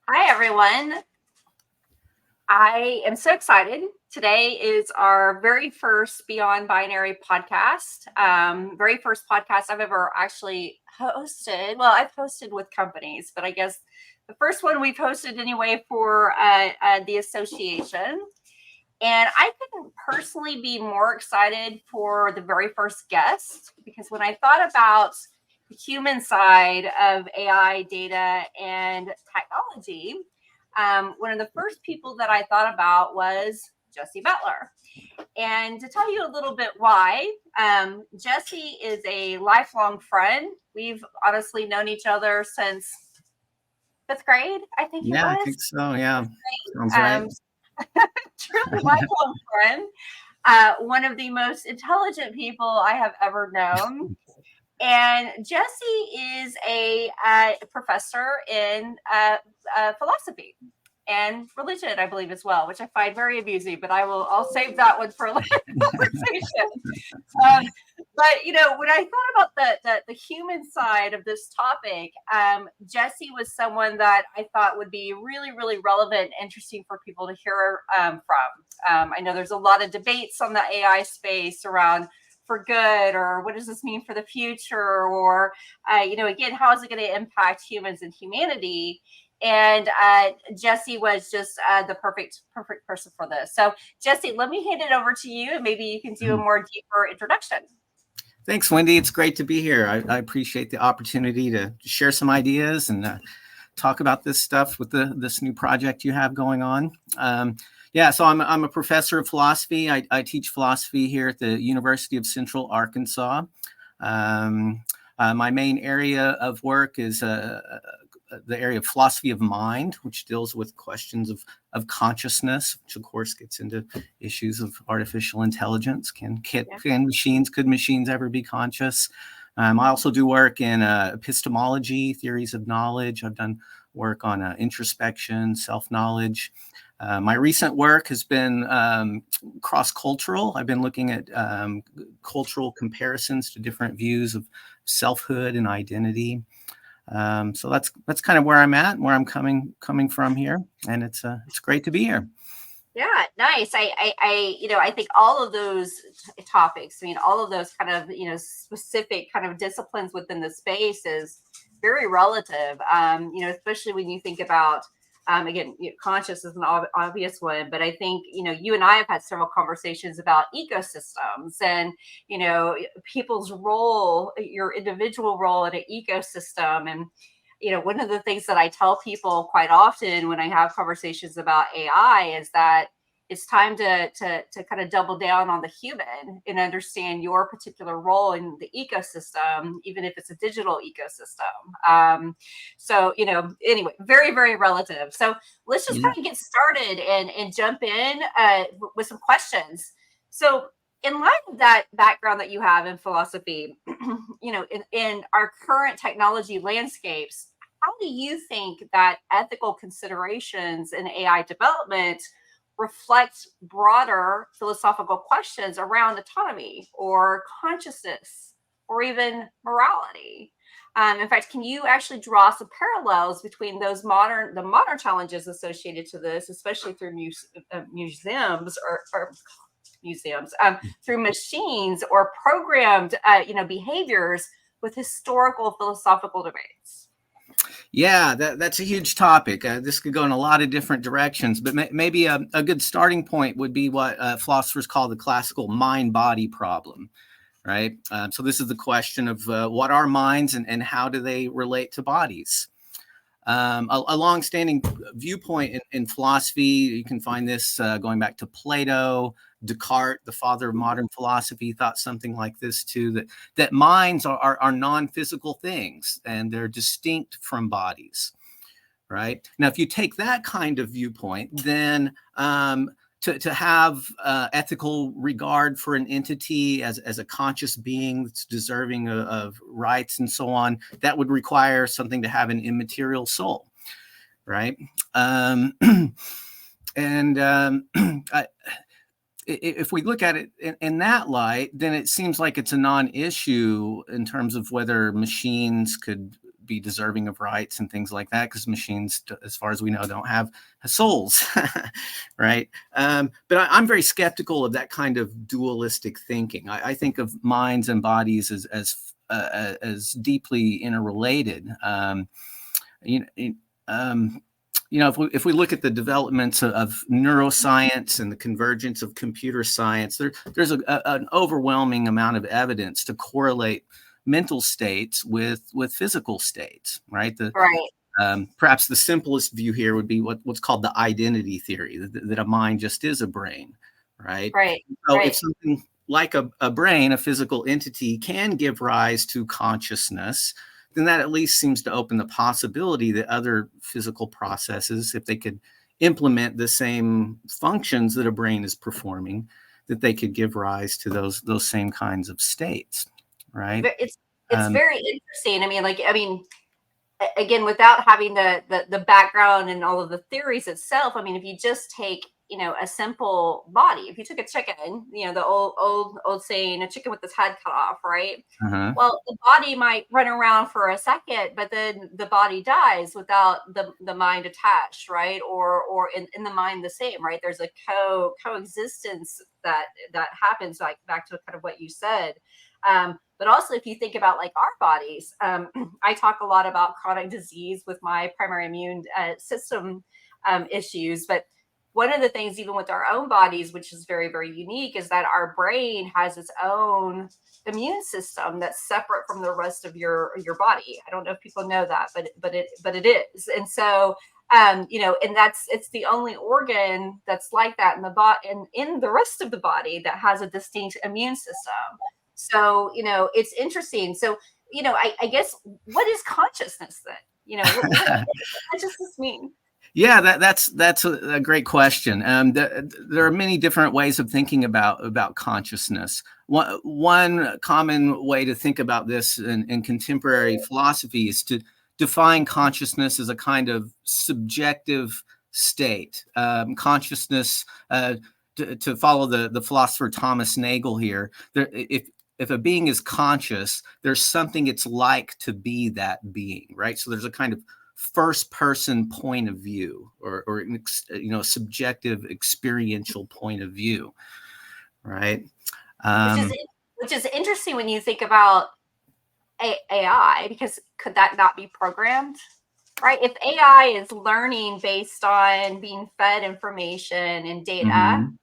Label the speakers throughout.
Speaker 1: Hi, everyone. I am so excited. Today is our very first Beyond Binary podcast. Very first podcast I've ever actually hosted. Well, I've hosted with companies, but I guess the first one we've hosted anyway for the association. And I couldn't personally be more excited for the very first guest because when I thought about the human side of AI data and technology, one of the first people that I thought about was Jesse Butler. And to tell you a little bit why, Jesse is a lifelong friend. We've honestly known each other since fifth grade, I think it
Speaker 2: Yeah, I
Speaker 1: was.
Speaker 2: think so. Yeah, sounds right.
Speaker 1: Um, truly lifelong friend. One of the most intelligent people I have ever known. And Jesse is a professor in philosophy and religion, I believe, as well, which I find very amusing. But I'll save that one for a later conversation. Um, but when I thought about the human side of this topic, Jesse was someone that I thought would be really, really relevant, and interesting for people to hear from. I know there's a lot of debates on the AI space around for good, or what does this mean for the future, or again, how is it going to impact humans and humanity? And Jesse was just the perfect person for this. So Jesse, let me hand it over to you, and maybe you can do a more deeper introduction.
Speaker 2: Thanks, Wendy. It's great to be here. I appreciate the opportunity to share some ideas and talk about this stuff with this new project you have going on. So I'm a professor of philosophy. I teach philosophy here at the University of Central Arkansas. My main area of work is the area of philosophy of mind, which deals with questions of consciousness, which of course gets into issues of artificial intelligence. Could machines ever be conscious? I also do work in epistemology, theories of knowledge. I've done work on introspection, self-knowledge. My recent work has been cross-cultural. I've been looking at cultural comparisons to different views of selfhood and identity. So that's kind of where I'm at, where I'm coming from here, and it's great to be here.
Speaker 1: Yeah, nice. I think all of those topics, I mean, all of those kind of, specific kind of disciplines within the space is very relative. Especially when you think about, again, conscious is an obvious one, but I think, you and I have had several conversations about ecosystems and, people's role, your individual role in an ecosystem. And one of the things that I tell people quite often when I have conversations about AI is that it's time to kind of double down on the human and understand your particular role in the ecosystem, even if it's a digital ecosystem. So, anyway, very, very relative. So let's just kind of get started and jump in with some questions. So in light of that background that you have in philosophy, in our current technology landscapes, how do you think that ethical considerations in AI development reflect broader philosophical questions around autonomy or consciousness or even morality? In fact, can you actually draw some parallels between the modern challenges associated to this, especially through museums or museums, through machines or programmed, behaviors with historical philosophical debates?
Speaker 2: Yeah, that's a huge topic. This could go in a lot of different directions, but maybe a good starting point would be what philosophers call the classical mind-body problem, right? So this is the question of what are minds and how do they relate to bodies? A long-standing viewpoint in philosophy, you can find this going back to Plato. Descartes, the father of modern philosophy, thought something like this too, that minds are non-physical things and they're distinct from bodies, right? Now, if you take that kind of viewpoint, then to have ethical regard for an entity as a conscious being that's deserving of rights and so on, that would require something to have an immaterial soul, right? If we look at it in that light, then it seems like it's a non-issue in terms of whether machines could be deserving of rights and things like that, because machines, as far as we know, don't have souls, right? But I'm very skeptical of that kind of dualistic thinking. I think of minds and bodies as deeply interrelated. You know, if we look at the developments of neuroscience and the convergence of computer science, there's an overwhelming amount of evidence to correlate mental states with physical states, right? Perhaps the simplest view here would be what's called the identity theory, that a mind just is a brain, right?
Speaker 1: Right.
Speaker 2: So
Speaker 1: Right.
Speaker 2: if something like a brain, a physical entity, can give rise to consciousness, then that at least seems to open the possibility that other physical processes, if they could implement the same functions that a brain is performing, that they could give rise to those same kinds of states, right?
Speaker 1: It's very interesting. I mean, again, without having the background and all of the theories itself, I mean, if you just take, a simple body, if you took a chicken, the old saying, a chicken with its head cut off, right?
Speaker 2: Uh-huh.
Speaker 1: Well, the body might run around for a second, but then the body dies without the mind attached, right? Or in the mind the same, right? There's a coexistence that happens, like back to kind of what you said. But also, if you think about like our bodies, I talk a lot about chronic disease with my primary immune system issues. But one of the things, even with our own bodies, which is very, very unique, is that our brain has its own immune system that's separate from the rest of your body. I don't know if people know that, but it is. And so and it's the only organ that's like that in the body and in the rest of the body that has a distinct immune system. So, it's interesting. So, I guess, what is consciousness then? What does consciousness mean?
Speaker 2: Yeah, that's a great question. There are many different ways of thinking about consciousness. One common way to think about this in contemporary philosophy is to define consciousness as a kind of subjective state. Consciousness, to follow the philosopher Thomas Nagel here, if a being is conscious, there's something it's like to be that being, right? So there's a kind of first person point of view, or subjective experiential point of view, right?
Speaker 1: Which is interesting when you think about AI, because could that not be programmed? Right? If AI is learning based on being fed information and data,
Speaker 2: Mhm.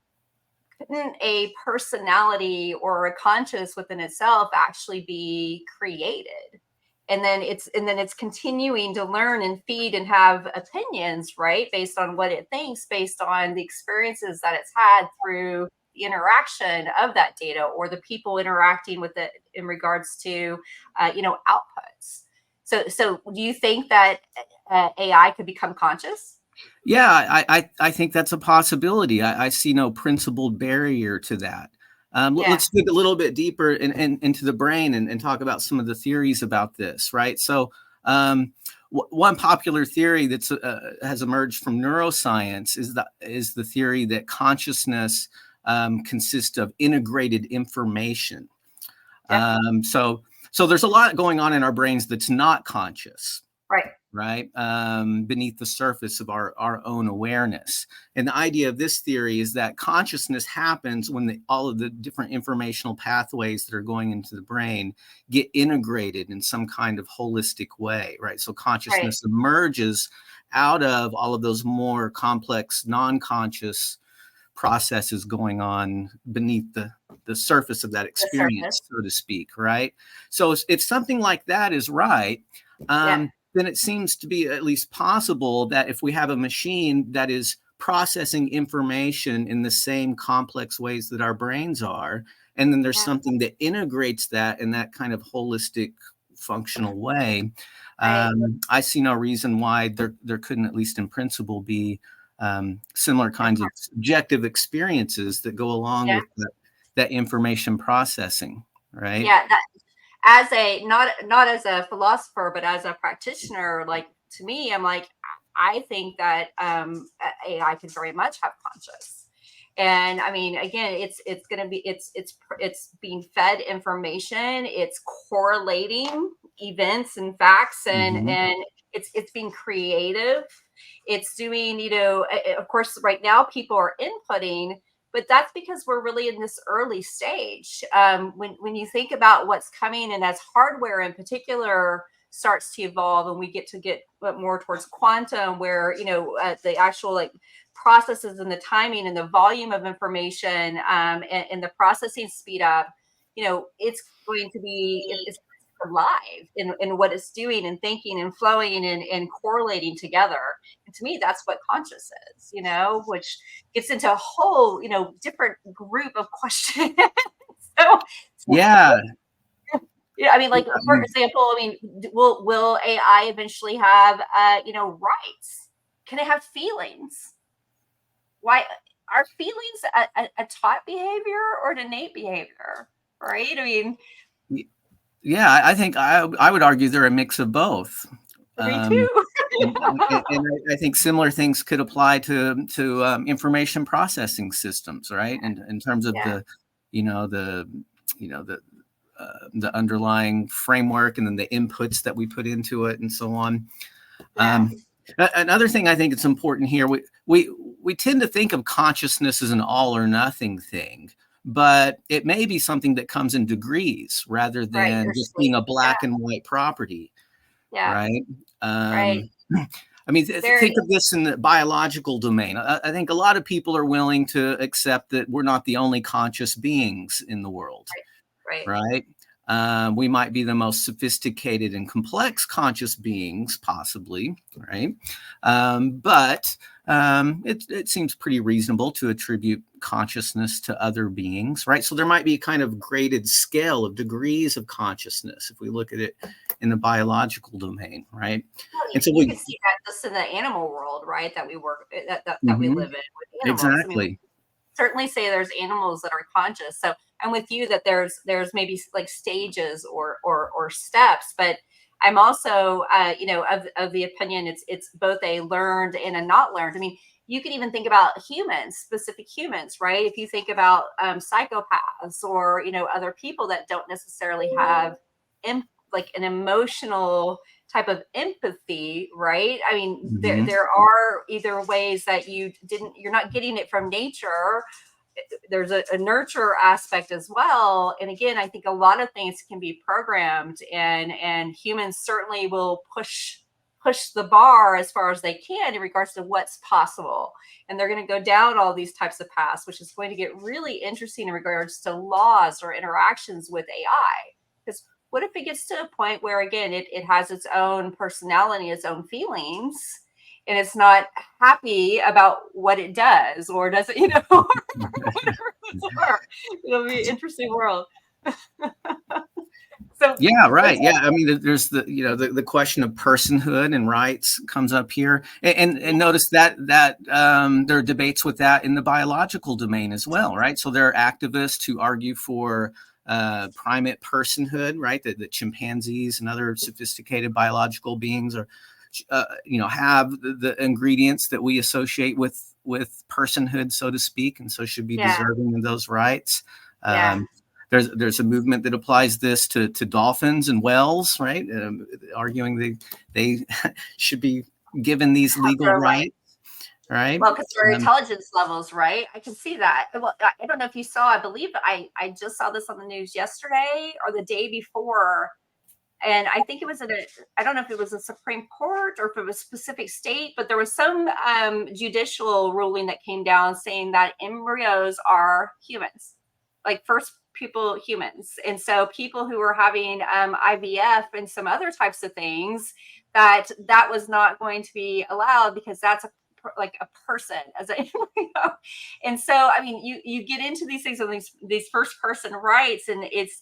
Speaker 1: couldn't a personality or a conscious within itself actually be created? And then it's continuing to learn and feed and have opinions, right, based on what it thinks, based on the experiences that it's had through the interaction of that data or the people interacting with it in regards to outputs. So do you think that AI could become conscious?
Speaker 2: Yeah, I think that's a possibility. I see no principled barrier to that.
Speaker 1: Yeah.
Speaker 2: Let's dig a little bit deeper into the brain and talk about some of the theories about this, right? So, one popular theory that's has emerged from neuroscience is the theory that consciousness consists of integrated information.
Speaker 1: Yeah.
Speaker 2: So there's a lot going on in our brains that's not conscious,
Speaker 1: Right.
Speaker 2: right? Beneath the surface of our own awareness. And the idea of this theory is that consciousness happens when all of the different informational pathways that are going into the brain get integrated in some kind of holistic way, right? So
Speaker 1: Right.
Speaker 2: consciousness emerges out of all of those more complex, non-conscious processes going on beneath the surface of that
Speaker 1: The surface.
Speaker 2: experience, so to speak, right? So if something like that is right,
Speaker 1: Yeah.
Speaker 2: then it seems to be at least possible that if we have a machine that is processing information in the same complex ways that our brains are, and then there's
Speaker 1: Yeah.
Speaker 2: something that integrates that in that kind of holistic, functional way,
Speaker 1: Right.
Speaker 2: I see no reason why there couldn't, at least in principle, be similar kinds of subjective experiences that go along
Speaker 1: Yeah.
Speaker 2: with that information processing, right?
Speaker 1: Yeah. That, as a not as a philosopher, but as a practitioner, like, to me, I'm like, I think that AI can very much have conscious. And I mean, again, it's going to be it's being fed information, it's correlating events and facts, and
Speaker 2: Mhm.
Speaker 1: it's being creative. It's doing, of course, right now people are inputting, but that's because we're really in this early stage. When you think about what's coming, and as hardware in particular starts to evolve, and we get more towards quantum, where the actual like processes and the timing and the volume of information, and the processing speed up, it's going to be it's alive in what it's doing and thinking and flowing and correlating together. And to me, that's what conscious is, which gets into a whole, different group of questions. So,
Speaker 2: Yeah.
Speaker 1: yeah, I mean, like, for example, I mean, will AI eventually have, rights? Can it have feelings? Why are feelings a taught behavior or an innate behavior? Right? I mean,
Speaker 2: Yeah, I think I would argue they're a mix of both.
Speaker 1: me
Speaker 2: Um,
Speaker 1: too.
Speaker 2: and I think similar things could apply to information processing systems, right? And in terms of
Speaker 1: Yeah,
Speaker 2: you know, the, the underlying framework, and then the inputs that we put into it, and so on.
Speaker 1: yeah,
Speaker 2: Another thing I think it's important here, we tend to think of consciousness as an all or nothing thing, but it may be something that comes in degrees rather
Speaker 1: right.
Speaker 2: than
Speaker 1: Your
Speaker 2: just being
Speaker 1: state.
Speaker 2: a black and white property,
Speaker 1: Yeah,
Speaker 2: right?
Speaker 1: right.
Speaker 2: I mean, think
Speaker 1: Very
Speaker 2: of this in the biological domain. I think a lot of people are willing to accept that we're not the only conscious beings in the world,
Speaker 1: right.
Speaker 2: right? We might be the most sophisticated and complex conscious beings, possibly, right? But it seems pretty reasonable to attribute consciousness to other beings, right? So there might be kind of graded scale of degrees of consciousness if we look at it in the biological domain, right?
Speaker 1: Well,
Speaker 2: And so
Speaker 1: you can see that just in the animal world, right? That we work that we
Speaker 2: Mhm,
Speaker 1: live in with animals. I mean,
Speaker 2: exactly.
Speaker 1: certainly say there's animals that are conscious. So I'm with you that there's maybe like stages or steps, but I'm also of the opinion it's both a learned and a not learned. I mean, you can even think about humans, specific humans, right? If you think about psychopaths or other people that don't necessarily have like an emotional type of empathy, right? I mean, there
Speaker 2: Mhm.
Speaker 1: there are either ways that you're not getting it from nature. There's a nurture aspect as well. And again, I think a lot of things can be programmed, and humans certainly will push the bar as far as they can in regards to what's possible. And they're going to go down all these types of paths, which is going to get really interesting in regards to laws or interactions with AI. Because what if it gets to a point where again it has its own personality, its own feelings, and it's not happy about what it does or doesn't, whatever those are. It'll be an interesting world. So
Speaker 2: Yeah,
Speaker 1: let's
Speaker 2: right. Yeah, I mean, there's the question of personhood and rights comes up here, and notice that there are debates with that in the biological domain as well, right? So there are activists who argue for primate personhood, right? That chimpanzees and other sophisticated biological beings are, have the ingredients that we associate with personhood, so to speak, and so should be
Speaker 1: yeah,
Speaker 2: deserving of those rights.
Speaker 1: yeah.
Speaker 2: Um, there's a movement that applies this to dolphins and whales, right? Arguing they should be given these legal
Speaker 1: Right.
Speaker 2: rights, right?
Speaker 1: Well, because their
Speaker 2: Um,
Speaker 1: intelligence levels, right? I can see that. Well, I don't know if you saw. I believe I just saw this on the news yesterday or the day before, and I think it was I don't know if it was a Supreme Court or if it was a specific state, but there was some judicial ruling that came down saying that embryos are humans, like first people humans. And so people who were having IVF and some other types of things, that was not going to be allowed because that's like a person as a and so I mean you get into these things of these first person rights, and it's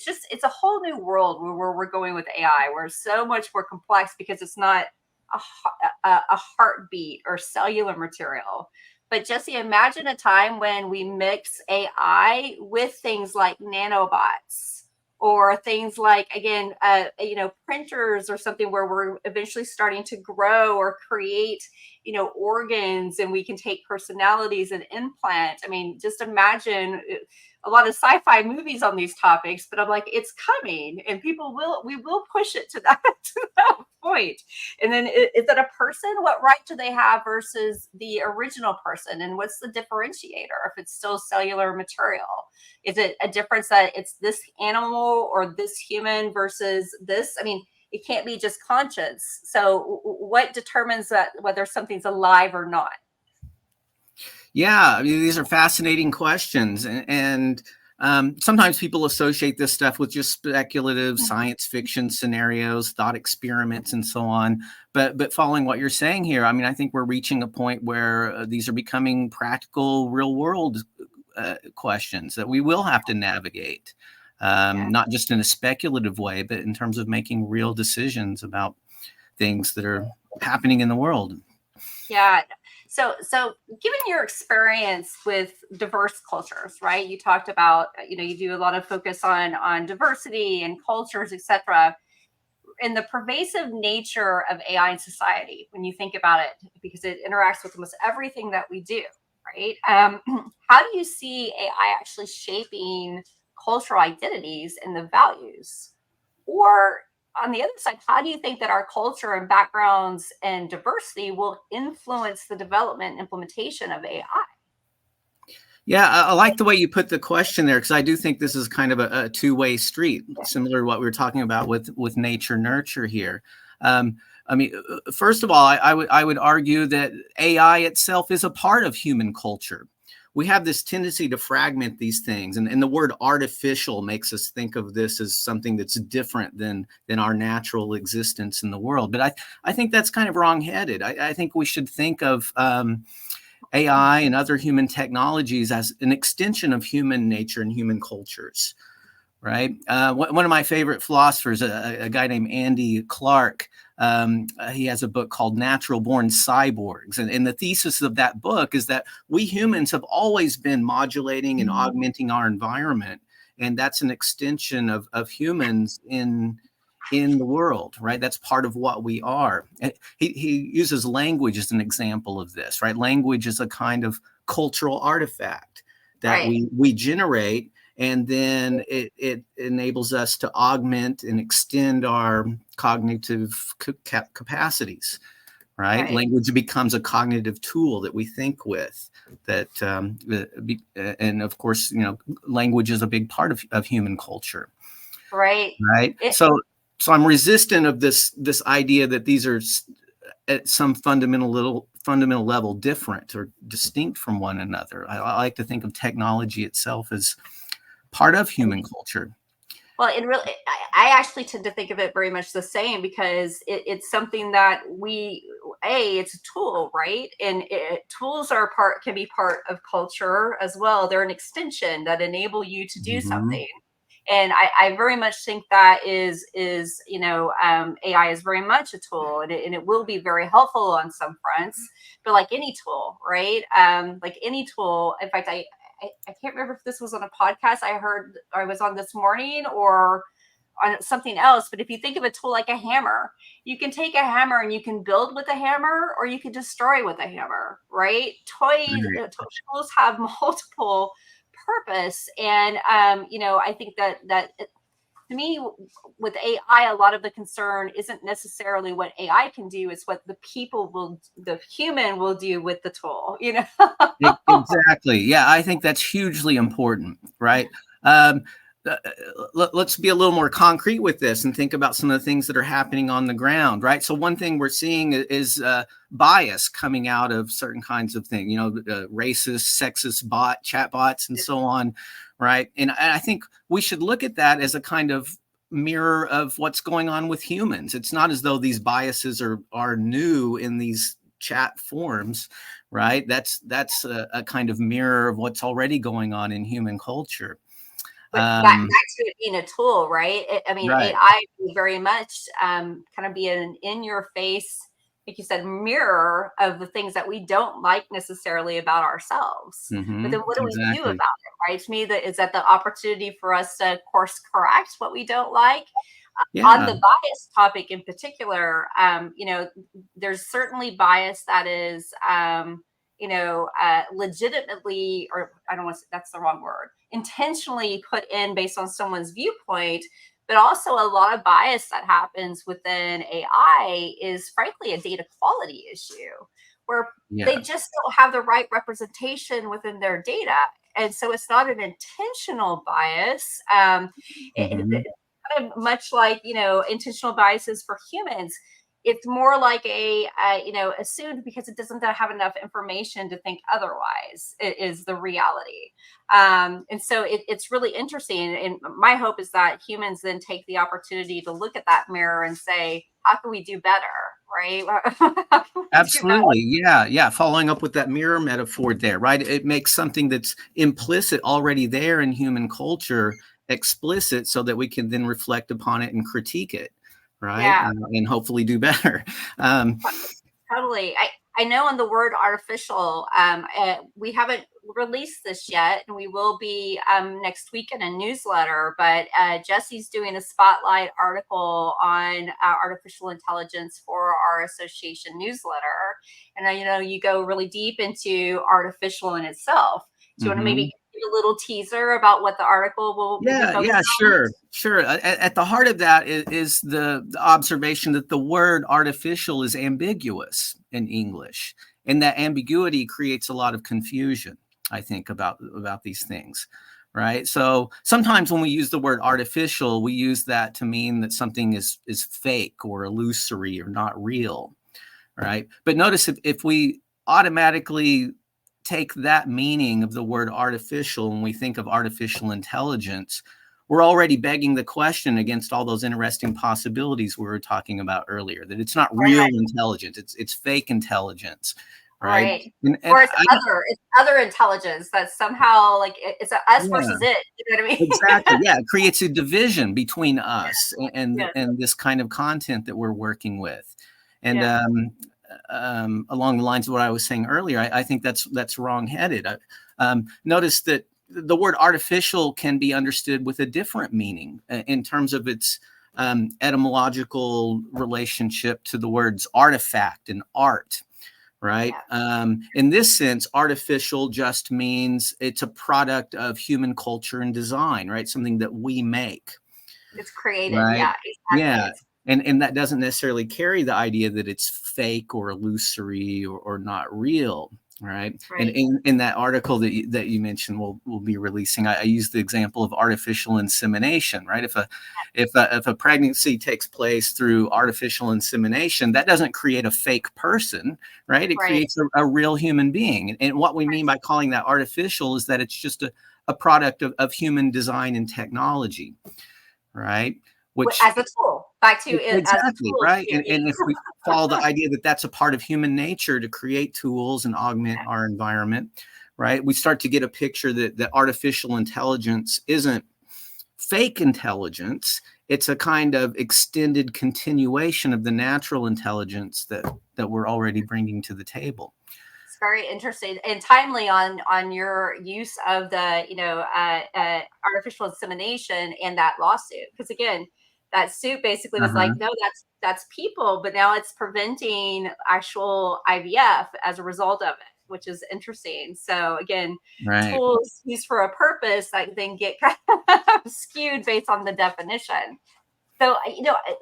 Speaker 1: just it's a whole new world where we're going with AI, where it's so much more complex because it's not a heartbeat or cellular material. But Jesse, imagine a time when we mix AI with things like nanobots or things like again printers or something, where we're eventually starting to grow or create organs, and we can take personalities and implant. I mean, just imagine a lot of sci-fi movies on these topics, but I'm like, it's coming, and we will push it to that to that point. And then is that a person? What right do they have versus the original person? And what's the differentiator if it's still cellular material? Is it a difference that it's this animal or this human versus this? I mean, it can't be just conscience. So what determines that whether something's alive or not?
Speaker 2: Yeah, I mean, these are fascinating questions, and sometimes people associate this stuff with just speculative science fiction scenarios, thought experiments, and so on. But following what you're saying here, I mean, I think we're reaching a point where these are becoming practical, real world questions that we will have to navigate,
Speaker 1: Yeah.
Speaker 2: not just in a speculative way, but in terms of making real decisions about things that are happening in the world.
Speaker 1: Yeah. So given your experience with diverse cultures, right? You talked about, you do a lot of focus on diversity and cultures, etc. And the pervasive nature of AI in society, when you think about it, because it interacts with almost everything that we do, right? How do you see AI actually shaping cultural identities and the values? Or on the other side, how do you think that our culture and backgrounds and diversity will influence the development and implementation of AI?
Speaker 2: Yeah, I like the way you put the question there, because I do think this is kind of a two-way street, similar to what we were talking about with nature nurture here. I mean, first of all, I would argue that AI itself is a part of human culture. We have this tendency to fragment these things, and the word artificial makes us think of this as something that's different than our natural existence in the world. But I think that's kind of wrong-headed. I think we should think of AI and other human technologies as an extension of human nature and human cultures, right? One of my favorite philosophers, a guy named Andy Clark, he has a book called Natural Born Cyborgs. And the thesis of that book is that we humans have always been modulating and augmenting our environment. And that's an extension of humans in the world, right? That's part of what we are. And he uses language as an example of this, right? Language is a kind of cultural artifact that
Speaker 1: Right.
Speaker 2: we generate, and then it enables us to augment and extend our cognitive capacities, right?
Speaker 1: Right.
Speaker 2: Language becomes a cognitive tool that we think with. That and of course, language is a big part of human culture,
Speaker 1: Right.
Speaker 2: right?
Speaker 1: It,
Speaker 2: So I'm resistant of this idea that these are at some fundamental level different or distinct from one another. I like to think of technology itself as part of human culture.
Speaker 1: well, and really, I actually tend to think of it very much the same because it's something that it's a tool, right? And tools can be part of culture as well. They're an extension that enable you to do
Speaker 2: Mhm.
Speaker 1: something. And I very much think that AI is very much a tool, and it will be very helpful on some fronts, but like any tool, right? Like any tool. In fact, I can't remember if this was on a podcast I heard I was on this morning or on something else. But if you think of a tool like a hammer, you can take a hammer and you can build with a hammer or you can destroy with a hammer, right?
Speaker 2: Right.
Speaker 1: Tools have multiple purpose. And, I think that to me, with AI, a lot of the concern isn't necessarily what AI can do, it's what the human will do with the tool,
Speaker 2: Exactly. Yeah, I think that's hugely important, right? Um, let's be a little more concrete with this and think about some of the things that are happening on the ground, right? So one thing we're seeing is bias coming out of certain kinds of things, racist, sexist chat bots, and so on, right? And I think we should look at that as a kind of mirror of what's going on with humans. It's not as though these biases are new in these chat forms, right? That's a kind of mirror of what's already going on in human culture.
Speaker 1: But back
Speaker 2: Um,
Speaker 1: to it being a tool, right? I mean,
Speaker 2: right.
Speaker 1: AI will very much kind of be an in your face, like you said, mirror of the things that we don't like necessarily about ourselves. But then what do we do about
Speaker 2: Exactly.
Speaker 1: it, right? To me, that is that the opportunity for us to course correct what we don't like. On
Speaker 2: Yeah.
Speaker 1: the bias topic in particular, there's certainly bias that is, legitimately, or I don't want to, that's the wrong word, intentionally put in based on someone's viewpoint, but also a lot of bias that happens within AI is frankly a data quality issue where
Speaker 2: Yeah.
Speaker 1: they just don't have the right representation within their data. And so it's not an intentional bias.
Speaker 2: Mhm.
Speaker 1: Kind of much like, intentional biases for humans. It's more like assumed because it doesn't have enough information to think otherwise. It is the reality. And so it's really interesting. And my hope is that humans then take the opportunity to look at that mirror and say, how can we do better? Right? How can we do better?
Speaker 2: Absolutely. Yeah. Yeah. Following up with that mirror metaphor there, right? It makes something that's implicit already there in human culture explicit so that we can then reflect upon it and critique it, right?
Speaker 1: Yeah.
Speaker 2: And hopefully do better. Um,
Speaker 1: Totally. I know on the word artificial, we haven't released this yet, and we will be next week in a newsletter. But Jesse's doing a spotlight article on artificial intelligence for our association newsletter, and you go really deep into artificial in itself. Do you want to maybe
Speaker 2: mhm.
Speaker 1: give a little teaser about what the article will be
Speaker 2: Yeah,
Speaker 1: focused
Speaker 2: yeah,
Speaker 1: on?
Speaker 2: sure, sure. At the heart of that is the observation that the word artificial is ambiguous in English, and that ambiguity creates a lot of confusion, I think, about these things, right? So sometimes when we use the word artificial, we use that to mean that something is fake or illusory or not real, right? But notice if we automatically take that meaning of the word artificial when we think of artificial intelligence, we're already begging the question against all those interesting possibilities we were talking about earlier, that it's not real
Speaker 1: Right.
Speaker 2: intelligence, it's fake intelligence, right?
Speaker 1: Right.
Speaker 2: And
Speaker 1: Or
Speaker 2: I,
Speaker 1: it's other intelligence that's somehow like it's a us
Speaker 2: yeah,
Speaker 1: versus it. You know what I
Speaker 2: exactly.
Speaker 1: mean?
Speaker 2: Yeah, it creates a division between us
Speaker 1: Yes.
Speaker 2: and this kind of content that we're working with. And
Speaker 1: Yes.
Speaker 2: along the lines of what I was saying earlier, I think that's wrong-headed. Notice that the word artificial can be understood with a different meaning in terms of its etymological relationship to the words artifact and art. Right.
Speaker 1: Yeah.
Speaker 2: In this sense, artificial just means it's a product of human culture and design, right? Something that we make,
Speaker 1: It's created.
Speaker 2: right?
Speaker 1: Yeah, exactly.
Speaker 2: Yeah. And that doesn't necessarily carry the idea that it's fake or illusory or not real, right? And
Speaker 1: Right.
Speaker 2: in that article that you mentioned, we'll be releasing, I use the example of artificial insemination, right? If a pregnancy takes place through artificial insemination, that doesn't create a fake person, right? It
Speaker 1: Right.
Speaker 2: creates a real human being. And what we mean by calling that artificial is that it's just a product of human design and technology, right? Which
Speaker 1: As a tool. Back to it as a
Speaker 2: exactly,
Speaker 1: tool to
Speaker 2: right?
Speaker 1: get
Speaker 2: And
Speaker 1: me.
Speaker 2: if we follow the idea that that's a part of human nature to create tools and augment
Speaker 1: Yeah.
Speaker 2: our environment, right? We start to get a picture that artificial intelligence isn't fake intelligence. It's a kind of extended continuation of the natural intelligence that we're already bringing to the table.
Speaker 1: It's very interesting and timely on your use of the artificial insemination and that lawsuit, because again, that suit basically was like,
Speaker 2: Uh-huh.
Speaker 1: no, that's people, but now it's preventing actual IVF as a result of it, which is interesting. So again,
Speaker 2: Right.
Speaker 1: tools used for a purpose that then get kind of skewed based on the definition. So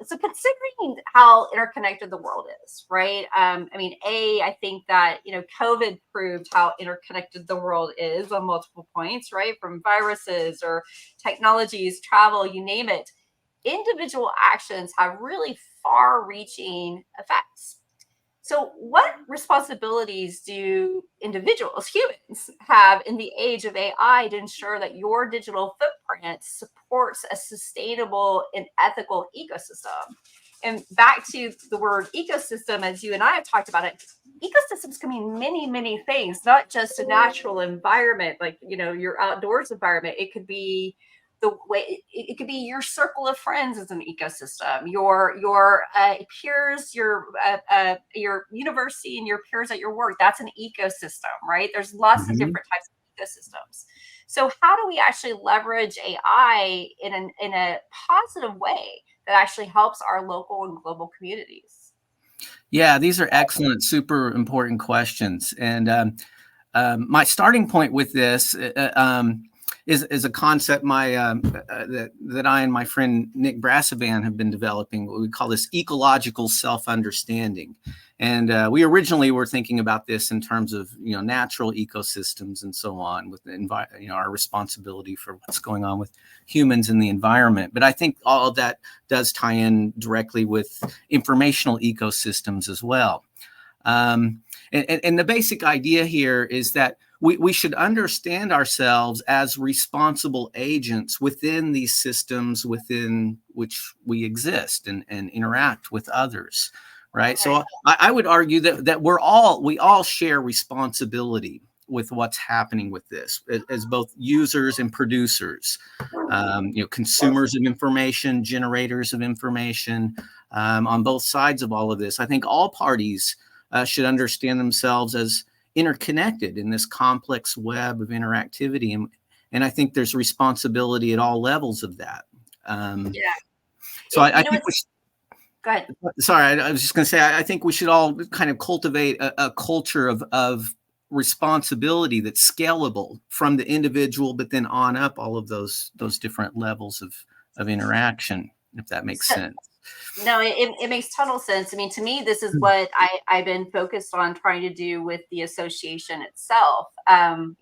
Speaker 1: so considering how interconnected the world is, right? I mean, I think that COVID proved how interconnected the world is on multiple points, right? From viruses or technologies, travel, you name it. Individual actions have really far-reaching effects. So, what responsibilities do individuals, humans, have in the age of AI to ensure that your digital footprint supports a sustainable and ethical ecosystem? And back to the word ecosystem, as you and I have talked about it, ecosystems can mean many, many things, not just a natural environment, like your outdoors environment. It could be the way it could be your circle of friends as an ecosystem, your peers, your university and your peers at your work. That's an ecosystem, right? There's lots of
Speaker 2: Mhm.
Speaker 1: different types of ecosystems. So how do we actually leverage AI in a positive way that actually helps our local and global communities?
Speaker 2: Yeah, these are excellent, super important questions. And my starting point with this is a concept that I and my friend Nick Brassavan have been developing. What we call this ecological self-understanding, and we originally were thinking about this in terms of natural ecosystems and so on, with our responsibility for what's going on with humans in the environment. But I think all of that does tie in directly with informational ecosystems as well. And the basic idea here is that we should understand ourselves as responsible agents within these systems within which we exist and interact with others, right?
Speaker 1: Okay.
Speaker 2: So I would argue that we all share responsibility with what's happening with this as both users and producers, consumers of information, generators of information, on both sides of all of this. I think all parties should understand themselves as interconnected in this complex web of interactivity. And I think there's responsibility at all levels of that. So I think we should,
Speaker 1: go ahead.
Speaker 2: Sorry, I was just going to say, I think we should all kind of cultivate a culture of responsibility that's scalable from the individual, but then on up all of those different levels of interaction, if that makes sense.
Speaker 1: No, it makes total sense. I mean, to me, this is what I've been focused on trying to do with the association itself. As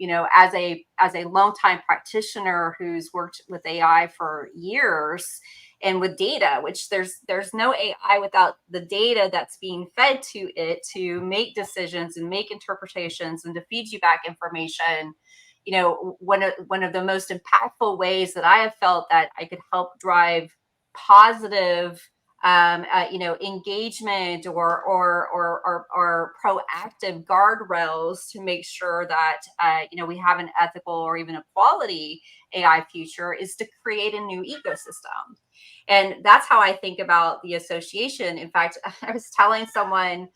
Speaker 1: a longtime practitioner who's worked with AI for years and with data, which there's no AI without the data that's being fed to it to make decisions and make interpretations and to feed you back information. One of the most impactful ways that I have felt that I could help drive positive engagement or proactive guardrails to make sure that we have an ethical or even a quality AI future is to create a new ecosystem. And that's how I think about the association. In fact, I was telling someone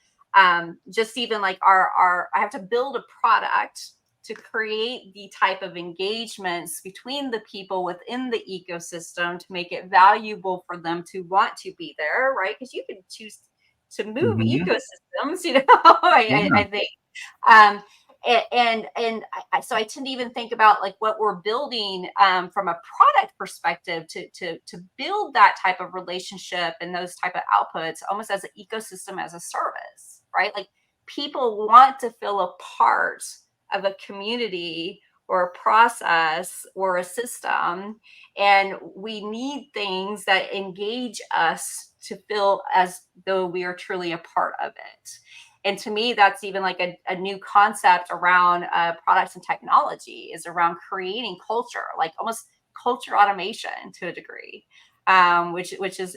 Speaker 1: just even like I have to build a product to create the type of engagements between the people within the ecosystem to make it valuable for them to want to be there, right? Because you can choose to move ecosystems, I think. So I tend to even think about like what we're building from a product perspective to build that type of relationship and those type of outputs almost as an ecosystem as a service, right? Like people want to feel a part of a community or a process or a system, and we need things that engage us to feel as though we are truly a part of it. And to me, that's even like a new concept around products and technology, is around creating culture, like almost culture automation to a degree, which is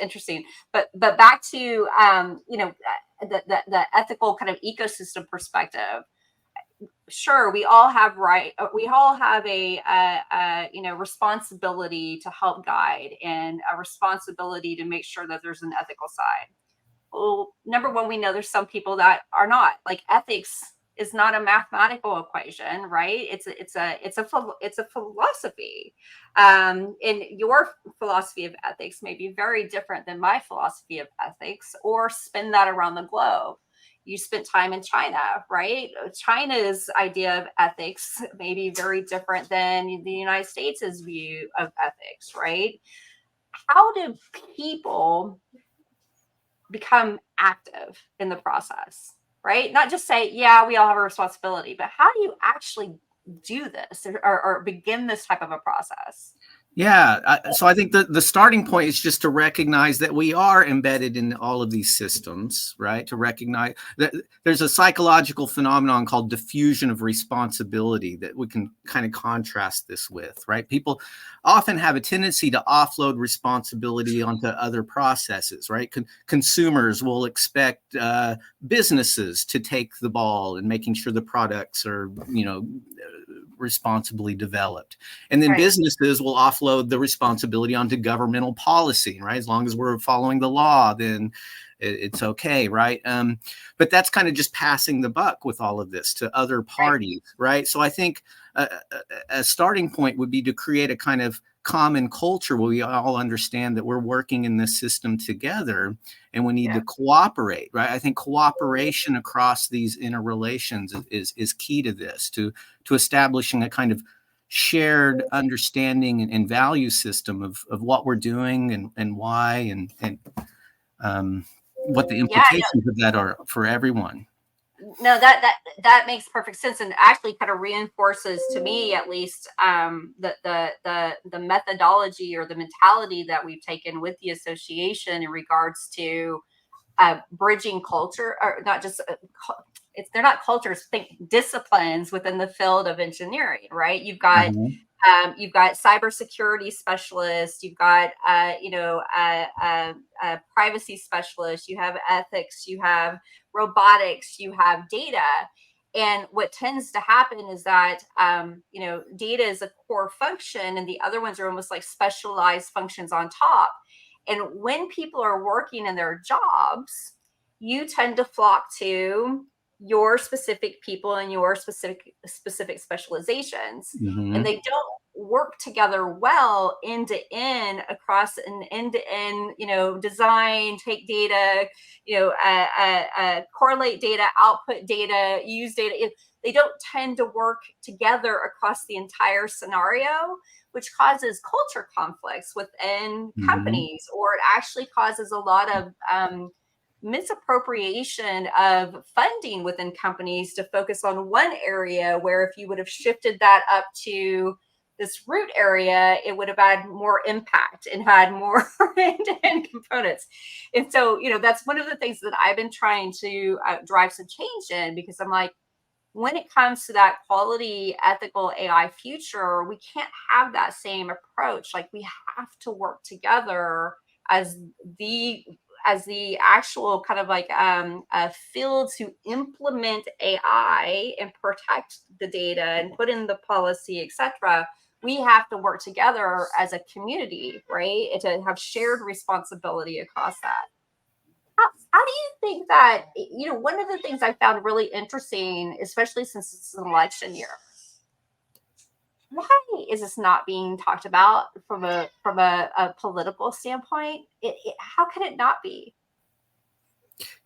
Speaker 1: interesting. But back to the ethical kind of ecosystem perspective. Sure, we all have a responsibility to help guide and a responsibility to make sure that there's an ethical side. Well, number one, we know there's some people that are not. Like ethics is not a mathematical equation, right? It's a philosophy, and your philosophy of ethics may be very different than my philosophy of ethics, or spin that around the globe. You spent time in China, right? China's idea of ethics may be very different than the United States' view of ethics, right? How do people become active in the process, right? Not just say, yeah, we all have a responsibility, but how do you actually do this or begin this type of a process?
Speaker 2: Yeah, so I think the starting point is just to recognize that we are embedded in all of these systems, right? To recognize that there's a psychological phenomenon called diffusion of responsibility that we can kind of contrast this with, right? People often have a tendency to offload responsibility onto other processes, right? Consumers will expect businesses to take the ball in making sure the products are, responsibly developed. And then businesses will offload the responsibility onto governmental policy, right? As long as we're following the law, then it's okay, right? But that's kind of just passing the buck with all of this to other parties, right? So I think a starting point would be to create a kind of common culture where we all understand that we're working in this system together and we need to cooperate, right? I think cooperation across these interrelations is key to this, to establishing a kind of shared understanding and value system of what we're doing and why and what the
Speaker 1: Yeah,
Speaker 2: implications of that are for everyone.
Speaker 1: no, that makes perfect sense, and actually kind of reinforces, to me at least, the methodology or the mentality that we've taken with the association in regards to bridging culture, or not just they're not cultures, think disciplines within the field of engineering, right?
Speaker 2: Mhm.
Speaker 1: You've got cybersecurity specialists, you've got privacy specialists, you have ethics, you have robotics, you have data. And what tends to happen is that data is a core function, and the other ones are almost like specialized functions on top. And when people are working in their jobs, you tend to flock to your specific people and your specific specializations, and
Speaker 2: Mhm.
Speaker 1: they don't work together well end to end across an end to end, design, take data, correlate data, output data, use data. They don't tend to work together across the entire scenario, which causes culture conflicts within
Speaker 2: Mhm.
Speaker 1: companies, or it actually causes a lot of misappropriation of funding within companies to focus on one area, where if you would have shifted that up to this root area, it would have had more impact and had more end-to-end components. And so, that's one of the things that I've been trying to drive some change in, because I'm like, when it comes to that quality, ethical AI future, we can't have that same approach. Like, we have to work together as the actual kind of like field to implement AI and protect the data and put in the policy, etc. We have to work together as a community, right? And to have shared responsibility across that. How do you think that, one of the things I found really interesting, especially since it's an election year, why is this not being talked about from a political standpoint? How can it not be?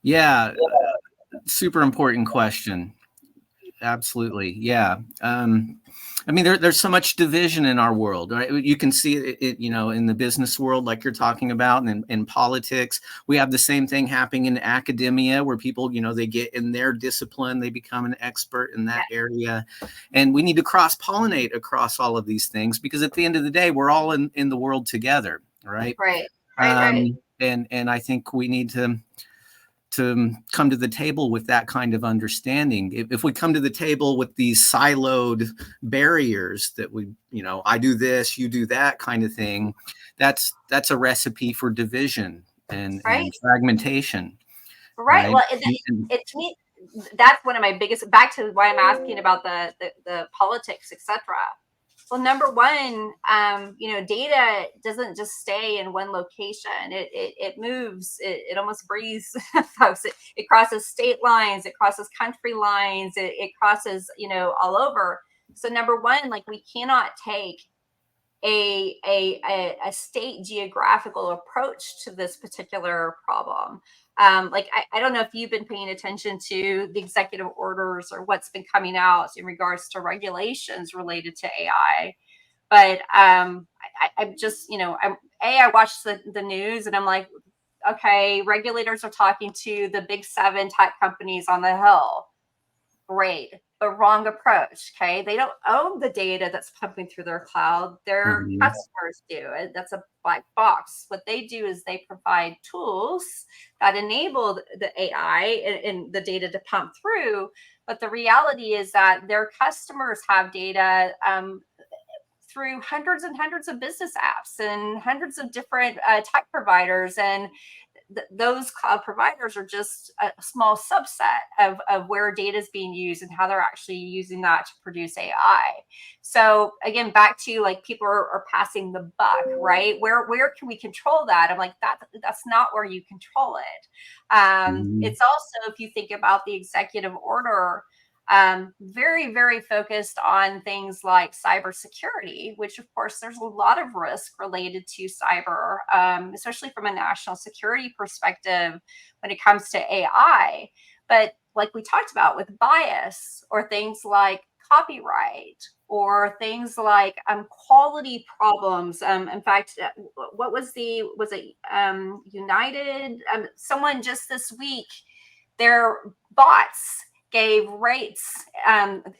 Speaker 2: Yeah, super important question. Absolutely. Yeah. I mean, there's so much division in our world, right? You can see in the business world, like you're talking about, and in politics. We have the same thing happening in academia, where people, they get in their discipline, they become an expert in that area. And we need to cross-pollinate across all of these things, because at the end of the day, we're all in the world together, right?
Speaker 1: Right, right.
Speaker 2: And I think we need to come to the table with that kind of understanding. If we come to the table with these siloed barriers that I do this, you do that kind of thing, that's a recipe for division
Speaker 1: Right,
Speaker 2: and fragmentation,
Speaker 1: right.
Speaker 2: right?
Speaker 1: Well, to me, that's one of my biggest. Back to why I'm asking about the politics, etc. Well, number one, data doesn't just stay in one location. It moves. It almost breathes, folks. It crosses state lines. It crosses country lines. It crosses, all over. So number one, like, we cannot take a state geographical approach to this particular problem. Like, I don't know if you've been paying attention to the executive orders or what's been coming out in regards to regulations related to AI. But I'm just, I watch the news, and I'm like, okay, regulators are talking to the big seven tech companies on the Hill. Great, but wrong approach. Okay, they don't own the data that's pumping through their cloud. Their
Speaker 2: Mhm.
Speaker 1: customers do. That's a black box. What they do is they provide tools that enable the AI and the data to pump through. But the reality is that their customers have data through hundreds and hundreds of business apps and hundreds of different tech providers, and those cloud providers are just a small subset of where data is being used and how they're actually using that to produce AI. So again, back to, like, people are passing the buck, right? Where can we control that? I'm like, that's not where you control it.
Speaker 2: Mhm.
Speaker 1: It's also, if you think about the executive order, very, very focused on things like cybersecurity, which, of course, there's a lot of risk related to cyber, especially from a national security perspective when it comes to AI. But like we talked about with bias or things like copyright or things like quality problems. In fact, what was it United? Someone just this week, their bots gave rates,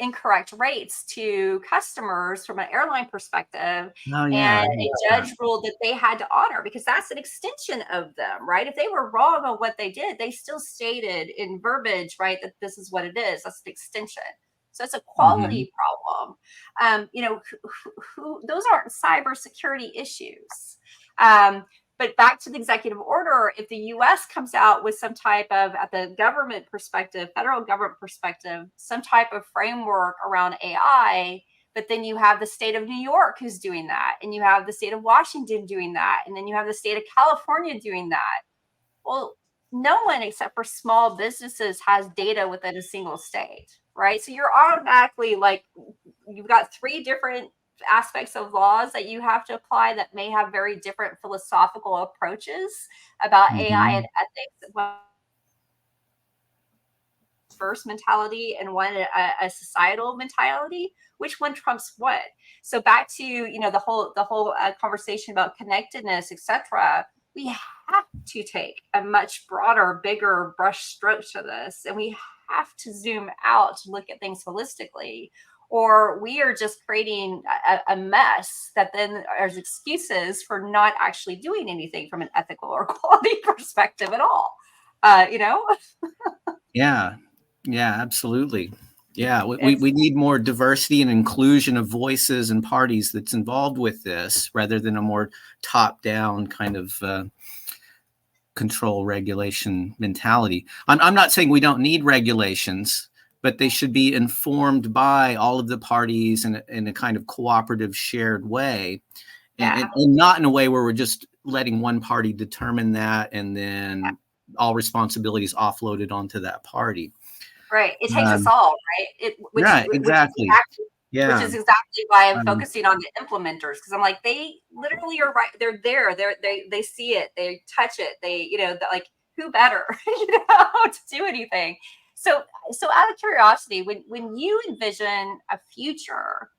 Speaker 1: incorrect rates to customers from an airline perspective.
Speaker 2: Oh yeah.
Speaker 1: And a judge ruled that they had to honor, because that's an extension of them, right? If they were wrong on what they did, they still stated in verbiage, right, that this is what it is. That's an extension. So it's a
Speaker 2: Mm-hmm.
Speaker 1: quality problem. Those aren't cybersecurity issues. But back to the executive order, if the US comes out with some type of, at the government perspective, federal government perspective, some type of framework around AI, but then you have the state of New York who's doing that, and you have the state of Washington doing that, and then you have the state of California doing that. Well, no one except for small businesses has data within a single state, right? So you're automatically like, you've got three different aspects of laws that you have to apply that may have very different philosophical approaches about AI
Speaker 2: Mm-hmm.
Speaker 1: and ethics. One first mentality and one a societal mentality. Which one trumps what? So back to the whole conversation about connectedness, etc. We have to take a much broader, bigger brush stroke to this, and we have to zoom out to look at things holistically, or we are just creating a mess that then there's excuses for not actually doing anything from an ethical or quality perspective at all. You know,
Speaker 2: Yeah. Yeah, absolutely. Yeah,
Speaker 1: it's
Speaker 2: we need more diversity and inclusion of voices and parties that's involved with this, rather than a more top-down kind of control regulation mentality. I'm not saying we don't need regulations, but they should be informed by all of the parties in a kind of cooperative, shared way,
Speaker 1: yeah.
Speaker 2: and not in a way where we're just letting one party determine that and then all responsibilities offloaded onto that party.
Speaker 1: Right. It takes us
Speaker 2: Um,
Speaker 1: all, right?
Speaker 2: right, exactly.
Speaker 1: Which
Speaker 2: Yeah.
Speaker 1: is exactly why I'm
Speaker 2: Um,
Speaker 1: focusing on the implementers, because I'm like, they literally are right. They're there. They see it. They touch it. They, like, who better, to do anything. So out of curiosity, when you envision a future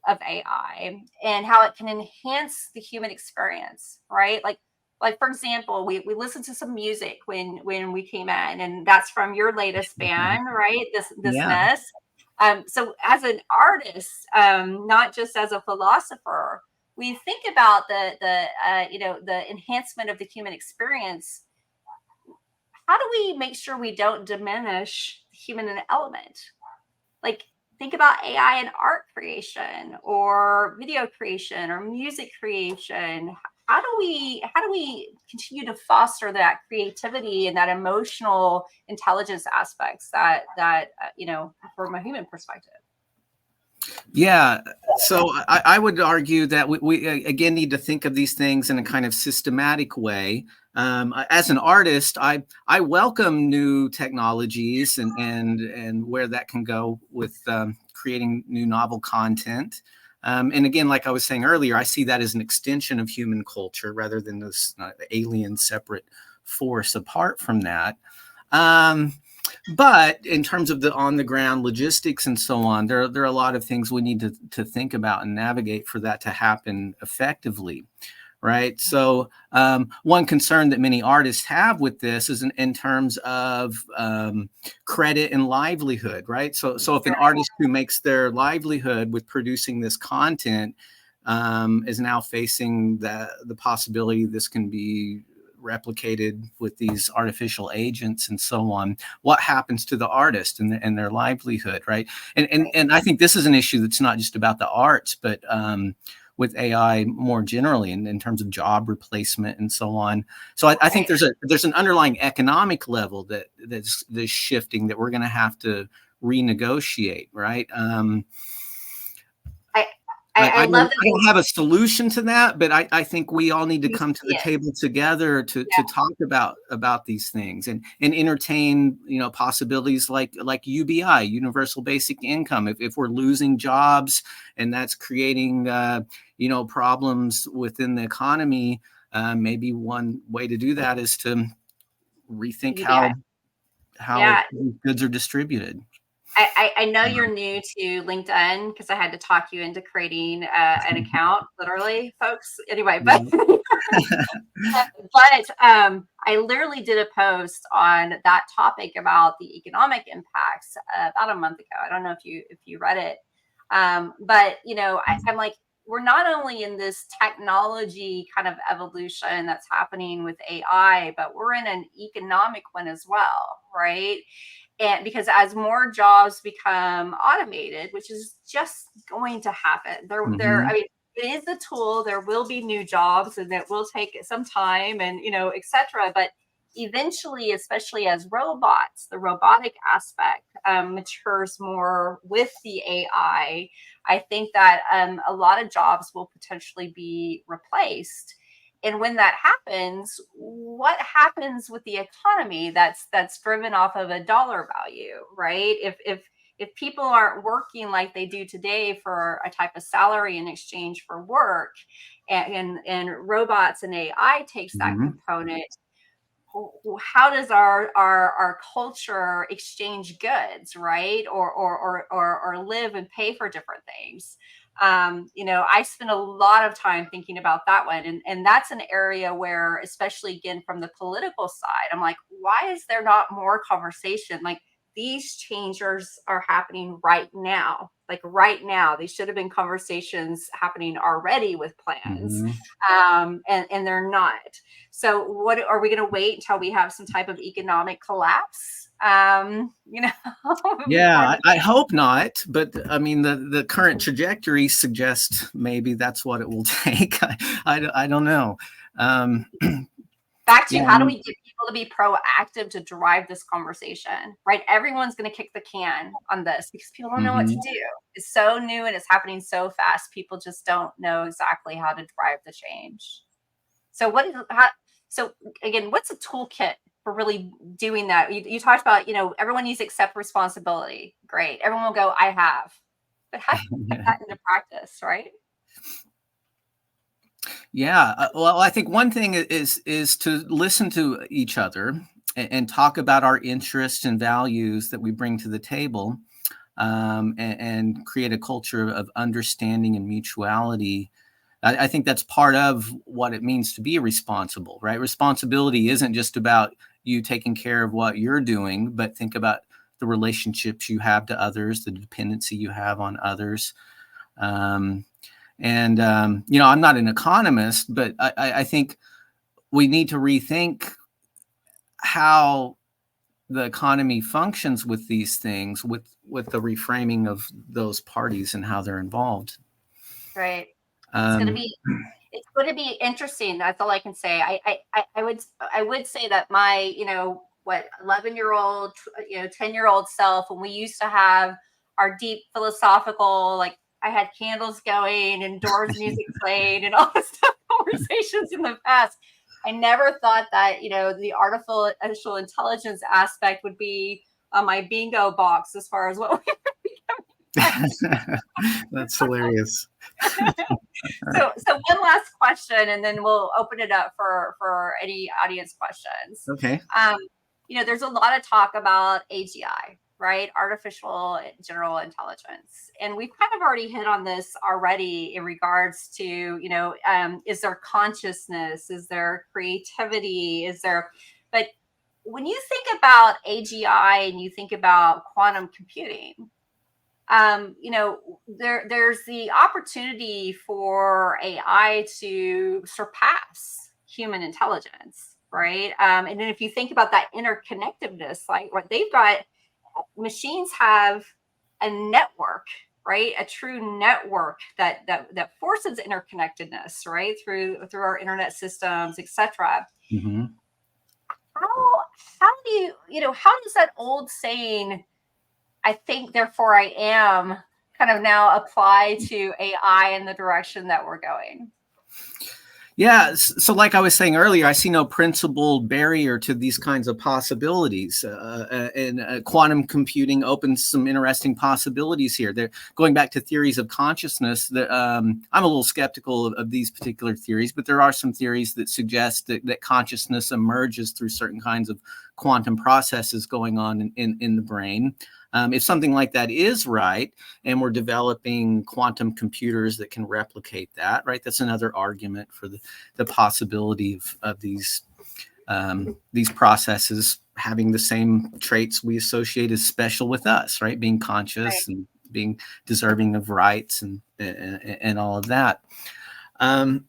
Speaker 1: of AI and how it can enhance the human experience, right? Like for example, we listened to some music when we came in, and that's from your latest band, right? This
Speaker 2: yeah.
Speaker 1: mess. So as an artist, not just as a philosopher, we think about the enhancement of the human experience. How do we make sure we don't diminish the human element? Like, think about AI in art creation or video creation or music creation. How do we continue to foster that creativity and that emotional intelligence aspects that from a human perspective?
Speaker 2: Yeah. So I would argue that we again need to think of these things in a kind of systematic way. As an artist, I welcome new technologies and where that can go with creating new novel content. And again, like I was saying earlier, I see that as an extension of human culture rather than this alien separate force apart from that. Um, but in terms of the on the ground logistics and so on, there are a lot of things we need to think about and navigate for that to happen effectively. Right. So one concern that many artists have with this is in terms of credit and livelihood. Right. So if an artist who makes their livelihood with producing this content is now facing the possibility this can be replicated with these artificial agents and so on, what happens to the artist and their livelihood, right? And I think this is an issue that's not just about the arts, but with AI more generally in terms of job replacement and so on. So I think there's an underlying economic level that's shifting that we're going to have to renegotiate, right?
Speaker 1: I love
Speaker 2: I don't have a solution to that, but I think we all need to
Speaker 1: that.
Speaker 2: come to the
Speaker 1: Yeah,
Speaker 2: table together to talk about these things and entertain possibilities like UBI, universal basic income. If we're losing jobs and that's creating problems within the economy, maybe one way to do that is to rethink
Speaker 1: UBI.
Speaker 2: how
Speaker 1: Yeah,
Speaker 2: goods are distributed.
Speaker 1: I know you're new to LinkedIn because I had to talk you into creating an account, literally, folks. Anyway,
Speaker 2: Yeah.
Speaker 1: but I literally did a post on that topic about the economic impacts about a month ago. I don't know if you read it, but I'm like, we're not only in this technology kind of evolution that's happening with AI, but we're in an economic one as well, right? And because as more jobs become automated, which is just going to happen,
Speaker 2: Hmm.
Speaker 1: I mean, it is a tool. There will be new jobs, and it will take some time, and etc. But eventually, especially as robots, the robotic aspect matures more with the AI. I think that a lot of jobs will potentially be replaced. And when that happens, what happens with the economy that's driven off of a dollar value, right? If people aren't working like they do today for a type of salary in exchange for work, and robots and AI takes that
Speaker 2: Hmm.
Speaker 1: component, how does our culture exchange goods, right? Or live and pay for different things. I spend a lot of time thinking about that one, and that's an area where, especially again from the political side, I'm like, why is there not more conversation? Like, these changes are happening right now, like right now. These should have been conversations happening already with plans,
Speaker 2: Hmm.
Speaker 1: and they're not. So what are we going to wait until we have some type of economic collapse? Before
Speaker 2: Yeah, I hope not, but I mean the current trajectory suggests maybe that's what it will take. I don't know. Um,
Speaker 1: back to
Speaker 2: yeah,
Speaker 1: how do we get people to be proactive to drive this conversation, right? Everyone's going to kick the can on this because people don't know what to
Speaker 2: hmm.
Speaker 1: do. It's so new and it's happening so fast. People just don't know exactly how to drive the change. So so again, what's a toolkit for really doing that? You talked about, everyone needs to accept responsibility. Great. Everyone will go, I have. But how do you put
Speaker 2: Yeah.
Speaker 1: that into practice, right?
Speaker 2: Yeah. Well, I think one thing is to listen to each other and talk about our interests and values that we bring to the table, and create a culture of understanding and mutuality. I think that's part of what it means to be responsible, right? Responsibility isn't just about you taking care of what you're doing, but think about the relationships you have to others, the dependency you have on others. Um, I'm not an economist, but I think we need to rethink how the economy functions with these things, with the reframing of those parties and how they're involved.
Speaker 1: Right. It's going to
Speaker 2: Um,
Speaker 1: be it's going to be interesting. That's all I can say. I would say that my, 11-year-old, 10-year-old self, when we used to have our deep philosophical, like, I had candles going and Doors music played and all this stuff conversations in the past. I never thought that, the artificial intelligence aspect would be on my bingo box as far as what we were becoming.
Speaker 2: that's hilarious.
Speaker 1: So one last question, and then we'll open it up for any audience questions.
Speaker 2: Okay.
Speaker 1: Um, there's a lot of talk about AGI, right? Artificial general intelligence, and we've kind of already hit on this already in regards to, is there consciousness? Is there creativity? But when you think about AGI and you think about quantum computing, there's the opportunity for AI to surpass human intelligence, right? And then if you think about that interconnectedness, like what they've got, machines have a network, right? A true network that forces interconnectedness, right? Through our internet systems, etc.
Speaker 2: Hmm.
Speaker 1: How do how does that old saying, I think, therefore I am, kind of now apply to AI in the direction that we're going?
Speaker 2: Yeah. So, like I was saying earlier, I see no principal barrier to these kinds of possibilities. And quantum computing opens some interesting possibilities here. They're going back to theories of consciousness. That I'm a little skeptical of these particular theories, but there are some theories that suggest that consciousness emerges through certain kinds of quantum processes going on in the brain. If something like that is right, and we're developing quantum computers that can replicate that, right? That's another argument for the possibility of these processes having the same traits we associate as special with us, right? Being conscious and being deserving of rights and all of that. Now,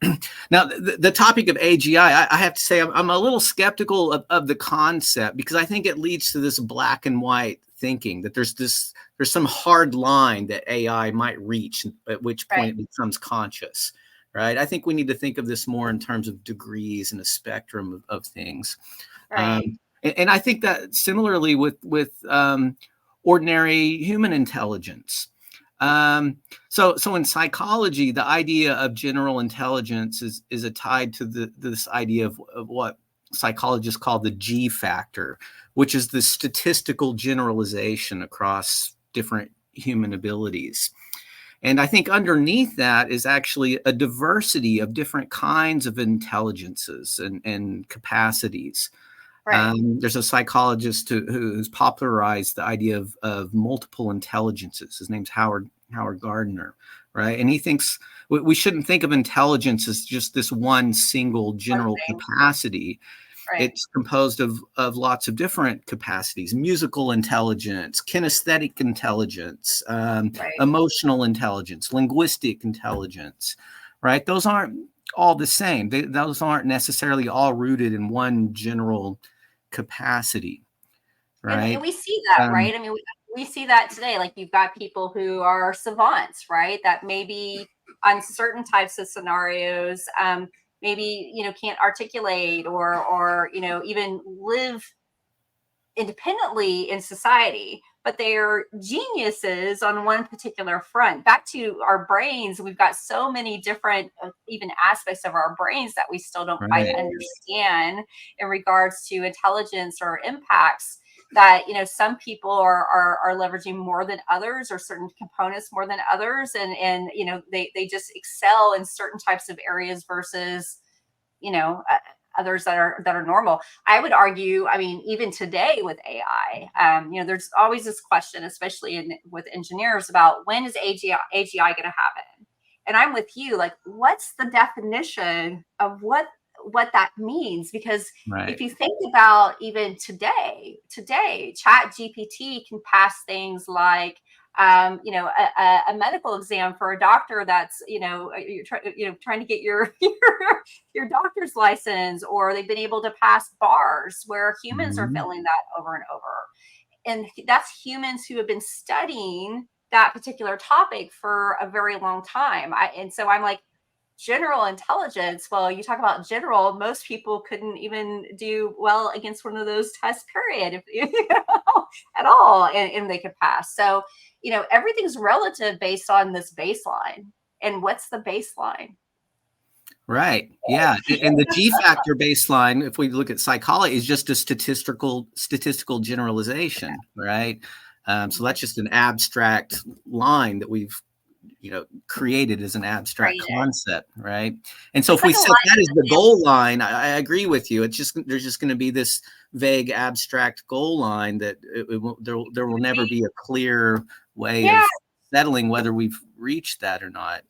Speaker 2: the topic of AGI, I have to say, I'm a little skeptical of the concept, because I think it leads to this black and white thinking that there's some hard line that AI might reach, at which point it becomes conscious, right? I think we need to think of this more in terms of degrees and a spectrum of things. And I think that similarly with ordinary human intelligence. So in psychology, the idea of general intelligence is tied to this idea of what psychologists call the G factor, which is the statistical generalization across different human abilities. And I think underneath that is actually a diversity of different kinds of intelligences and capacities. There's a psychologist who's popularized the idea of multiple intelligences. His name's Howard Gardner, right? And he thinks we shouldn't think of intelligence as just this one single general capacity. It's composed of lots of different capacities: musical intelligence, kinesthetic intelligence, emotional intelligence, linguistic intelligence, right? Those aren't all the same. Those aren't necessarily all rooted in one general capacity, right?
Speaker 1: And we see that, right? I mean, we see that today. Like, you've got people who are savants, right? That maybe on certain types of scenarios, maybe, can't articulate or even live independently in society, but they are geniuses on one particular front. Back to our brains, we've got so many different even aspects of our brains that we still don't quite understand in regards to intelligence or impacts, that some people are leveraging more than others, or certain components more than others, and they just excel in certain types of areas versus others that are normal. I would argue, I mean, even today with AI, there's always this question, especially with engineers, about when is AGI going to happen? And I'm with you, like, what's the definition of what that means? Because if you think about even today, Chat GPT can pass things like a medical exam for a doctor that's trying to get your your doctor's license, or they've been able to pass bars where humans are failing that over and over. And that's humans who have been studying that particular topic for a very long time. And so I'm like, general intelligence, well, you talk about general, most people couldn't even do well against one of those tests, period, at all, and they could pass. So everything's relative based on this baseline. And what's the baseline?
Speaker 2: Right. Yeah. And the G factor baseline, if we look at psychology, is just a statistical generalization, right? So that's just an abstract line that we've created as an abstract concept, right? And so if we set that as the goal line, I agree with you. It's just, there's just going to be this vague abstract goal line that there will never be a clear way of settling whether we've reached that or not.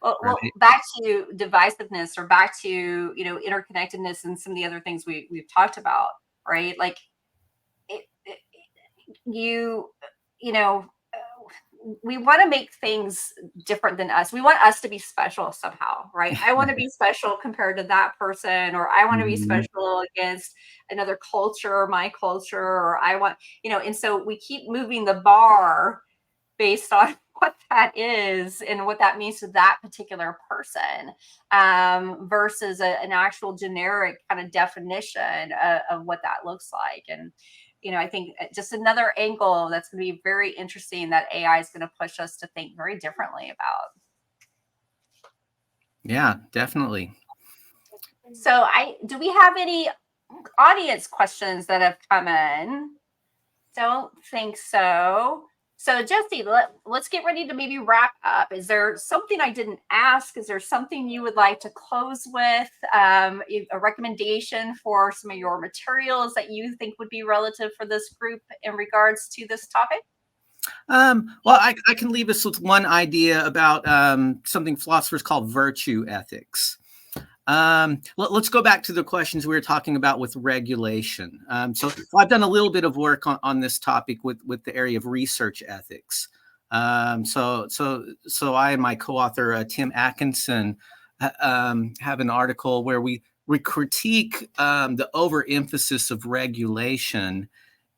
Speaker 1: Well, back to divisiveness, or back to interconnectedness, and some of the other things we've talked about, right? Like, we want to make things different than us. We want us to be special somehow, right? I want to be special compared to that person, or I want to be special against another culture, my culture, or I want, and so we keep moving the bar based on what that is and what that means to that particular person, versus an actual generic kind of definition of what that looks like. And I think just another angle that's going to be very interesting, that AI is going to push us to think very differently about.
Speaker 2: Yeah, definitely.
Speaker 1: So do we have any audience questions that have come in? Don't think so. So Jesse, let's get ready to maybe wrap up. Is there something I didn't ask? Is there something you would like to close with? A recommendation for some of your materials that you think would be relative for this group in regards to this topic?
Speaker 2: Well, I can leave us with one idea about something philosophers call virtue ethics. Let's go back to the questions we were talking about with regulation. So I've done a little bit of work on this topic with the area of research ethics. So I and my co-author Tim Atkinson have an article where we critique the overemphasis of regulation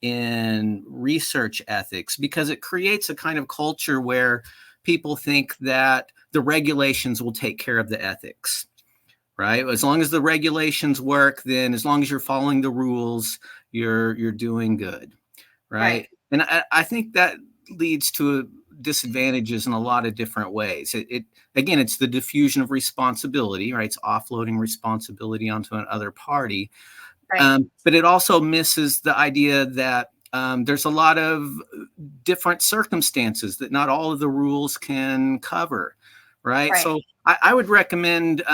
Speaker 2: in research ethics, because it creates a kind of culture where people think that the regulations will take care of the ethics. Right? As long as the regulations work, then as long as you're following the rules, you're doing good. Right? And I think that leads to disadvantages in a lot of different ways. Again, it's the diffusion of responsibility, right? It's offloading responsibility onto another party. But it also misses the idea that there's a lot of different circumstances that not all of the rules can cover. Right? So I would recommend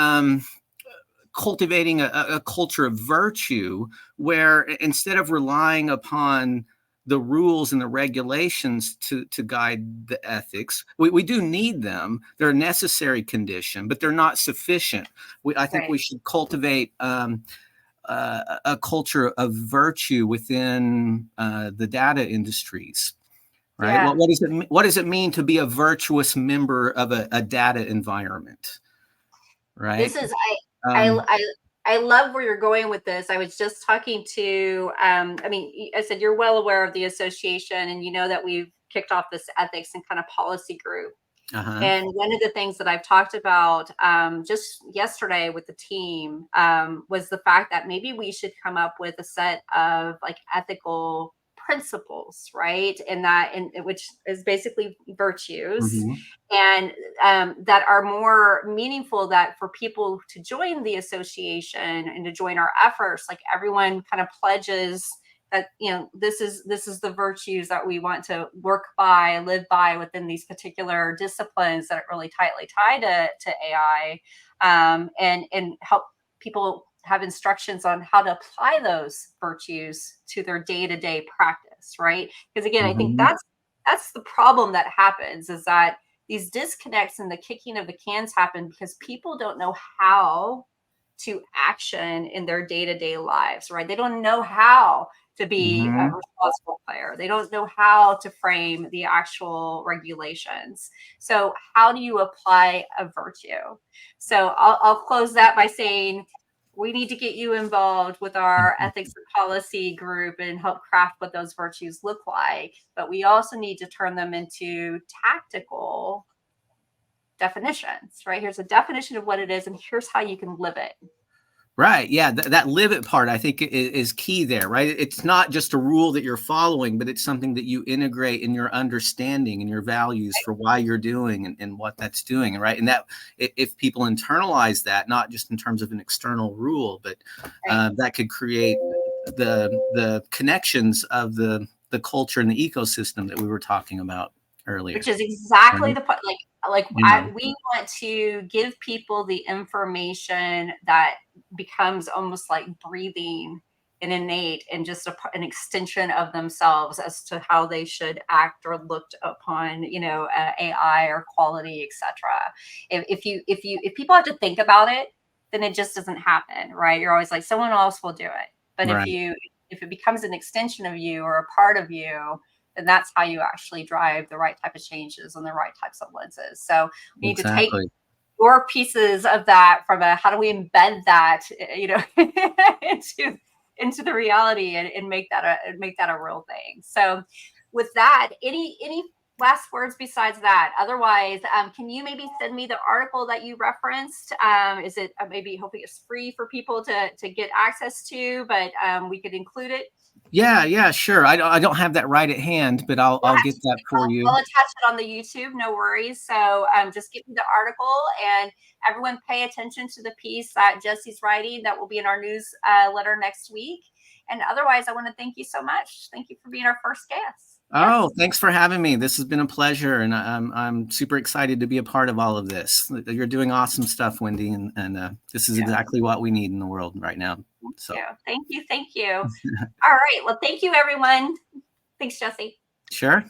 Speaker 2: cultivating a culture of virtue where instead of relying upon the rules and the regulations to guide the ethics, we do need them. They're a necessary condition, but they're not sufficient. I think we should cultivate a culture of virtue within the data industries. Right? Yeah. What does it mean to be a virtuous member of a data environment? Right?
Speaker 1: This is I love where you're going with this. I was just talking to, I mean, I said you're well aware of the association, and you know that we've kicked off this ethics and kind of policy group. And one of the things that I've talked about just yesterday with the team was the fact that maybe we should come up with a set of like ethical principles, right? And that, which is basically virtues, and that are more meaningful, that for people to join the association and to join our efforts, like everyone kind of pledges that, you know, this is the virtues that we want to work by, live by within these particular disciplines that are really tightly tied to AI, and help people have instructions on how to apply those virtues to their day-to-day practice, right? Because again, I think that's the problem that happens, is that these disconnects and the kicking of the cans happen because people don't know how to action in their day-to-day lives, right? They don't know how to be a responsible player. They don't know how to frame the actual regulations. So how do you apply a virtue? So I'll close that by saying we need to get you involved with our ethics and policy group and help craft what those virtues look like. But we also need to turn them into tactical definitions, right? Here's a definition of what it is, and here's how you can live it.
Speaker 2: Right. Yeah. That live it part, I think, is key there, right? It's not just a rule that you're following, but it's something that you integrate in your understanding and your values for why you're doing and what that's doing. Right. And that if people internalize that, not just in terms of an external rule, but that could create the connections of the culture and the ecosystem that we were talking about earlier.
Speaker 1: Which is exactly the point. We want to give people the information that becomes almost like breathing and innate and just an extension of themselves as to how they should act or looked upon, you know, AI or quality, etc. If people have to think about it, then it just doesn't happen, right? You're always like, someone else will do it. But if it becomes an extension of you or a part of you, then that's how you actually drive the right type of changes and the right types of lenses. So we need to take your pieces of that from how do we embed that, you know, into the reality and make that a real thing. So with that, any last words besides that? Otherwise, can you maybe send me the article that you referenced? Is it maybe hoping it's free for people to get access to, but we could include it?
Speaker 2: Yeah, sure. I don't have that right at hand, but I'll get that for you.
Speaker 1: I'll attach it on the YouTube, no worries. So just give me the article, and everyone pay attention to the piece that Jesse's writing that will be in our newsletter next week. And otherwise, I want to thank you so much. Thank you for being our first guest.
Speaker 2: Oh, thanks for having me. This has been a pleasure, and I'm super excited to be a part of all of this. You're doing awesome stuff, Wendy, and this is
Speaker 1: Yeah.
Speaker 2: exactly what we need in the world right now. So,
Speaker 1: Yeah. Thank you. Thank you. All right. Well, thank you, everyone. Thanks, Jesse.
Speaker 2: sure.